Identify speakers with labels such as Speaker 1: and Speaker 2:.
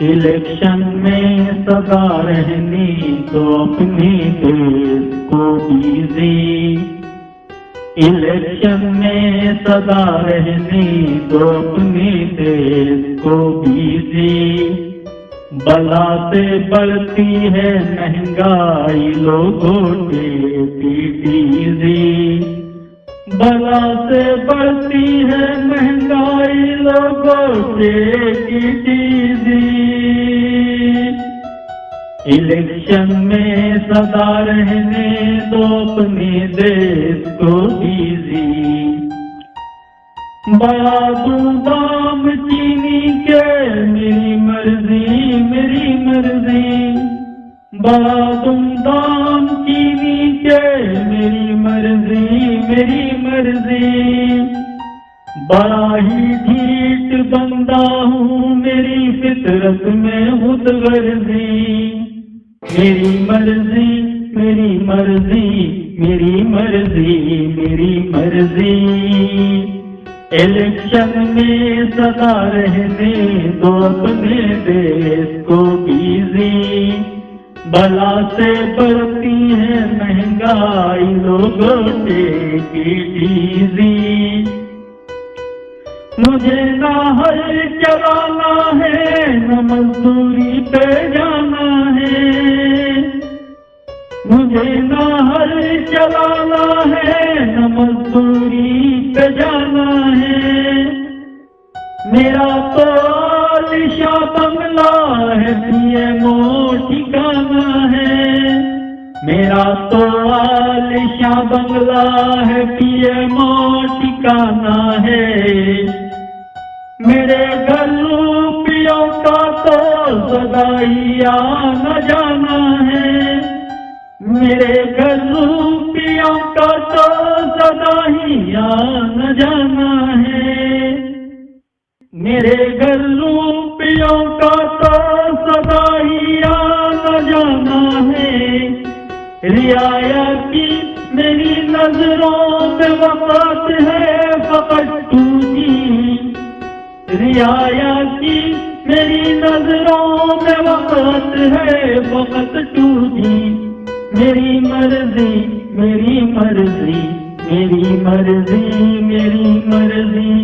Speaker 1: Election में सदा रहनी तो अपने देश को दीजिए। इलेक्शन में सदा रहनी तो अपने देश को दीजिए। बला से बढ़ती है महंगाई, लोगों के दीजिए। बला से बढ़ती है महंगाई, लोगों के दीजिए। इलेक्शन में सदा रहने दो अपने देश को दीजिए। बड़ा दाम चीनी के, मेरी मर्जी मेरी मर्जी। बड़ा दाम चीनी के, मेरी मर्जी मेरी मर्जी। बड़ा ही ढीठ बंदा हूँ, मेरी फितरत में हुदगर्जी। मेरी मर्जी मेरी मर्जी मेरी मर्जी मेरी मर्जी। इलेक्शन में सदा रहने दो अपने देश को बिजी। बला से बढ़ती है महंगाई, लोगों के दीजिए। मुझे ना हल चलाना है, न मजदूरी पे जाना है। मुझे ना हल चलाना है, न मजदूरी पे जाना है। मेरा तो आलिशा बंगला है, पीएमओ ठिकाना है। मेरा तो आलिशा बंगला है, पीएमओ ठिकाना है। मेरे घर रुपयों का तो सदा ही आना जाना है। मेरे घर रुपयों का तो सदा ही आना जाना है। मेरे घर रुपयों का तो सदा ही आना जाना है। रियायती मेरी नजरों में वक़्त है फकत टूटी। रियायती मेरी नजरों में वक़्त है फकत टूटी। मेरी मर्जी मेरी मर्जी मेरी मर्जी मेरी मर्जी।